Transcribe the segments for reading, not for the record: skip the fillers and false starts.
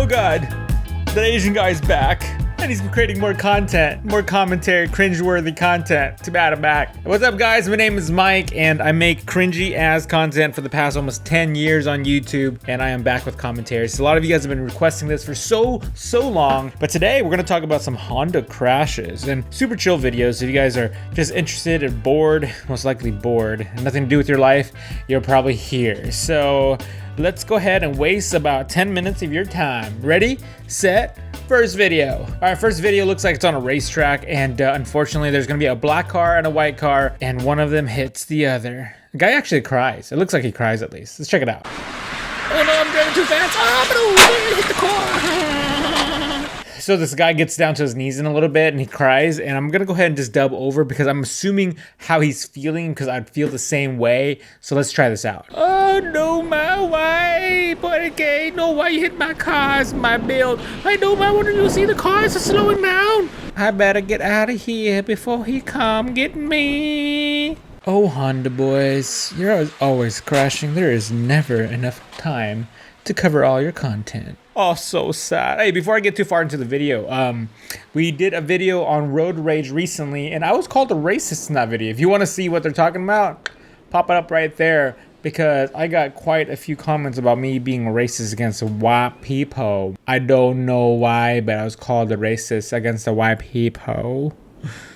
god, that Asian guy's back. And he's creating more content, more commentary, cringeworthy content. Too bad I'm back. What's up, guys? My name is Mike, and I make cringy ass content for the past almost 10 years on YouTube, and I am back with commentaries. A lot of you guys have been requesting this for so long, but today we're gonna talk about some Honda crashes and super chill videos. If you guys are just interested and bored, most likely bored, and nothing to do with your life, you're probably here. So let's go ahead and waste about 10 minutes of your time. Ready, set, first video. All right, first video looks like it's on a racetrack, and unfortunately there's gonna be a black car and a white car, and one of them hits the other. The guy actually cries. It looks like he cries at least. Let's check it out. Oh no, I'm driving too fast. Oh, hit the car. So this guy gets down to his knees in a little bit and he cries, and I'm gonna go ahead and just dub over because I'm assuming how he's feeling, because I'd feel the same way. So let's try this out. Oh no, my wife, porque no, why you hit my cars, my build. I know, my wanted to see the cars are slowing down. I better get out of here before he come get me. Oh, Honda boys, you're always crashing. There is never enough time to cover all your content. Oh, so sad. Hey, before I get too far into the video, we did a video on road rage recently, and I was called a racist in that video. If you want to see what they're talking about, pop it up right there, because I got quite a few comments about me being racist against white people. I don't know why, but I was called a racist against the white people.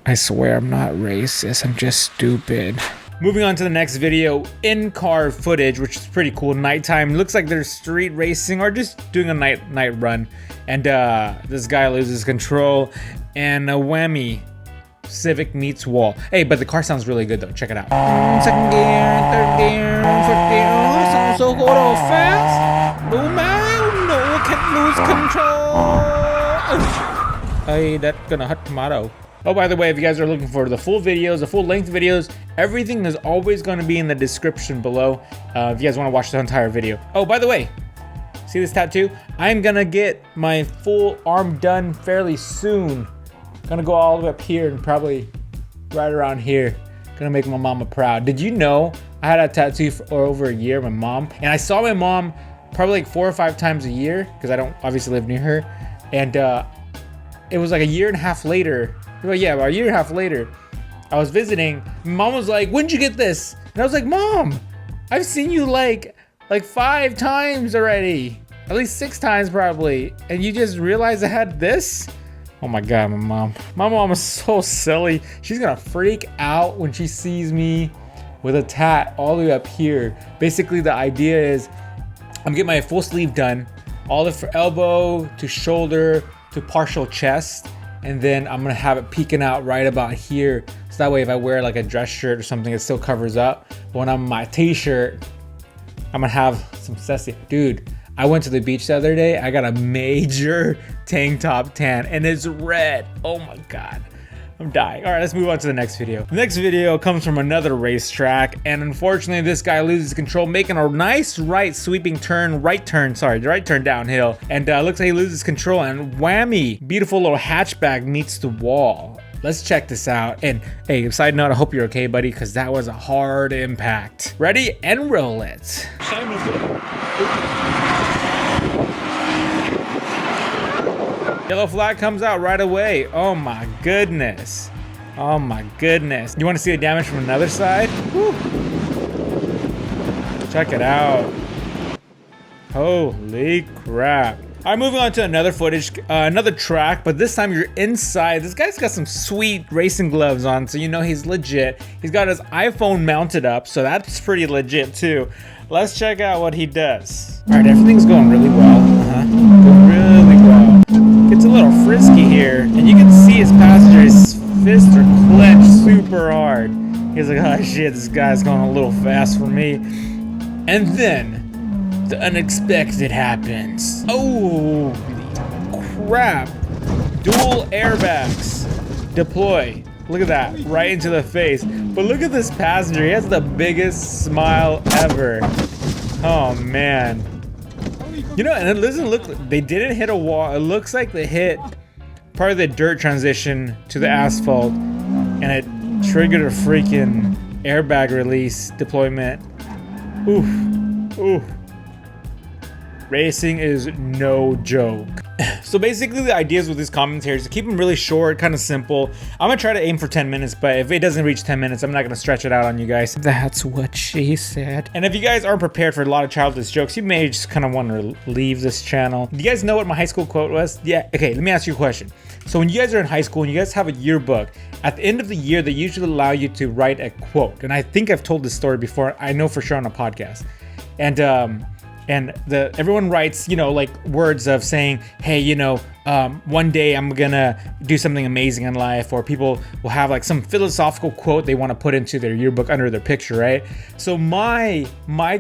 I swear I'm not racist, I'm just stupid. Moving on to the next video, in-car footage, which is pretty cool. Nighttime, looks like they're street racing or just doing a night run. And this guy loses control, and a whammy, Civic meets wall. Hey, but the car sounds really good though, check it out. Second gear, third gear, fourth gear, oh, sounds so good all fast. No man, no, can't lose control. Hey, that's gonna hurt tomato. Oh, by the way, if you guys are looking for the full videos, the full length videos, everything is always going to be in the description below if you guys want to watch the entire video. Oh, by the way, see this tattoo? I'm going to get my full arm done fairly soon. Going to go all the way up here and probably right around here. Going to make my mama proud. Did you know I had a tattoo for over a year, my mom? And I saw my mom probably like 4 or 5 times a year because I don't obviously live near her. And it was like a year and a half later. Well, yeah, about a year and a half later, I was visiting. Mom was like, "When'd you get this?" And I was like, "Mom, I've seen you like 5 times already. At least 6 times probably. And you just realized I had this?" Oh my God, my mom. My mom is so silly. She's gonna freak out when she sees me with a tat all the way up here. Basically, the idea is I'm getting my full sleeve done, all the from elbow to shoulder to partial chest. And then I'm gonna have it peeking out right about here. So that way if I wear like a dress shirt or something, it still covers up. But when I'm in my t-shirt, I'm gonna have some sassy. Dude, I went to the beach the other day. I got a major tank top tan and it's red. Oh my God, I'm dying. All right, let's move on to the next video. The next video comes from another racetrack, and unfortunately this guy loses control, making a nice right turn downhill, and looks like he loses control, and whammy, beautiful little hatchback meets the wall. Let's check this out. And hey, side note, I hope you're okay, buddy, because that was a hard impact. Ready, and roll it. Yellow flag comes out right away. Oh my goodness. Oh my goodness. You want to see the damage from another side? Woo. Check it out. Holy crap. All right, moving on to another footage, another track, but this time you're inside. This guy's got some sweet racing gloves on, so you know he's legit. He's got his iPhone mounted up, so that's pretty legit too. Let's check out what he does. All right, everything's going really well. Going really well. Gets a little frisky here, and you can see his passenger's fists are clenched super hard. He's like, oh shit, this guy's going a little fast for me. And then the unexpected happens. Oh crap. Dual airbags deploy. Look at that, right into the face. But look at this passenger, he has the biggest smile ever. Oh man. You know, and it doesn't look, they didn't hit a wall. It looks like they hit part of the dirt transition to the asphalt, and it triggered a freaking airbag release deployment. Oof, oof. Racing is no joke. So basically the ideas with these commentaries, to keep them really short, kind of simple. I'm gonna try to aim for 10 minutes, but if it doesn't reach 10 minutes, I'm not gonna stretch it out on you guys. That's what she said. And if you guys aren't prepared for a lot of childish jokes, you may just kind of want to leave this channel. Do you guys know what my high school quote was? Yeah, okay, let me ask you a question. So when you guys are in high school and you guys have a yearbook, at the end of the year, they usually allow you to write a quote. And I think I've told this story before, I know for sure on a podcast. And everyone writes, you know, like words of saying, hey, you know, one day I'm gonna do something amazing in life, or people will have like some philosophical quote they want to put into their yearbook under their picture, right? So my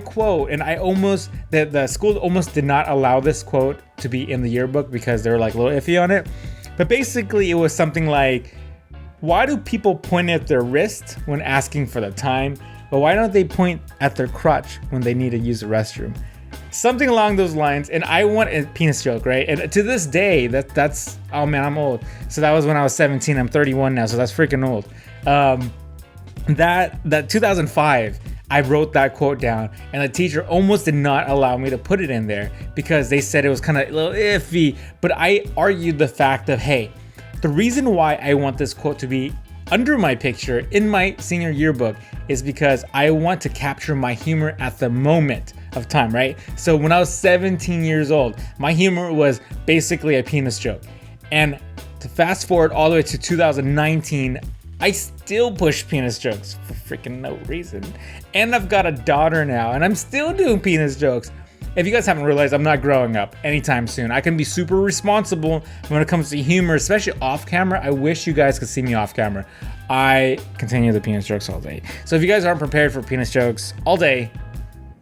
quote, and the school almost did not allow this quote to be in the yearbook because they were like a little iffy on it. But basically it was something like, why do people point at their wrist when asking for the time, but why don't they point at their crotch when they need to use the restroom? Something along those lines. And I want a penis joke, right? And to this day, that's oh man, I'm old. So that was when I was 17. I'm 31 now, so that's freaking old. That 2005, I wrote that quote down, and the teacher almost did not allow me to put it in there because they said it was kind of a little iffy. But I argued the fact of, hey, the reason why I want this quote to be under my picture in my senior yearbook is because I want to capture my humor at the moment of time, right? So when I was 17 years old, my humor was basically a penis joke. And to fast forward all the way to 2019, I still push penis jokes for freaking no reason. And I've got a daughter now, and I'm still doing penis jokes. If you guys haven't realized, I'm not growing up anytime soon. I can be super responsible when it comes to humor, especially off camera. I wish you guys could see me off camera. I continue the penis jokes all day. So if you guys aren't prepared for penis jokes all day,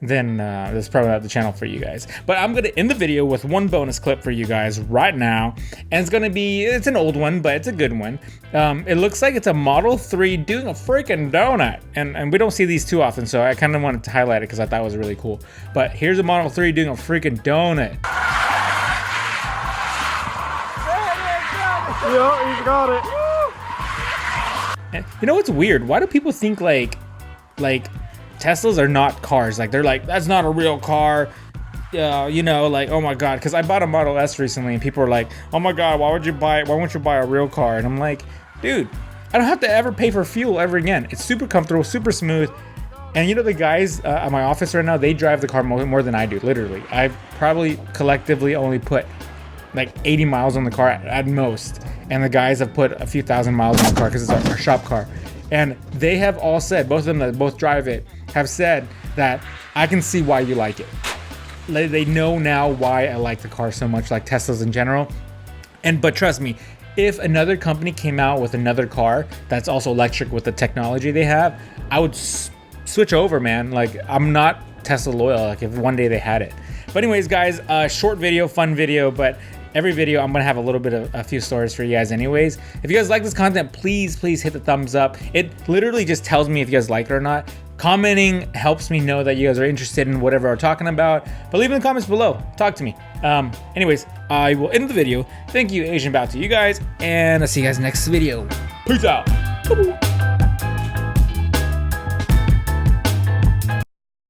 then this is probably not the channel for you guys. But I'm gonna end the video with one bonus clip for you guys right now. And it's an old one, but it's a good one. It looks like it's a Model 3 doing a freaking donut. And we don't see these too often, so I kind of wanted to highlight it because I thought it was really cool. But here's a Model 3 doing a freaking donut. Yeah, he's got it. And you know what's weird? Why do people think like Teslas are not cars? Like they're like, that's not a real car. You know, like, oh my God, because I bought a Model S recently and people are like, oh my God, why won't you buy a real car? And I'm like, dude, I don't have to ever pay for fuel ever again. It's super comfortable, super smooth. And you know, the guys at my office right now, they drive the car more than I do, literally. I've probably collectively only put like 80 miles on the car at most. And the guys have put a few thousand miles on the car because it's our shop car. And they have all said, both of them that both drive it, have said that I can see why you like it. They know now why I like the car so much, like Teslas in general. But trust me, if another company came out with another car that's also electric with the technology they have, I would switch over, man. Like, I'm not Tesla loyal, like if one day they had it. But anyways, guys, short video, fun video, but every video I'm gonna have a little bit of a few stories for you guys anyways. If you guys like this content, please hit the thumbs up. It literally just tells me if you guys like it or not. Commenting helps me know that you guys are interested in whatever we're talking about, but leave in the comments below, talk to me. Anyways, I will end the video. Thank you, Asian Bow, to you guys, and I'll see you guys next video. Peace out.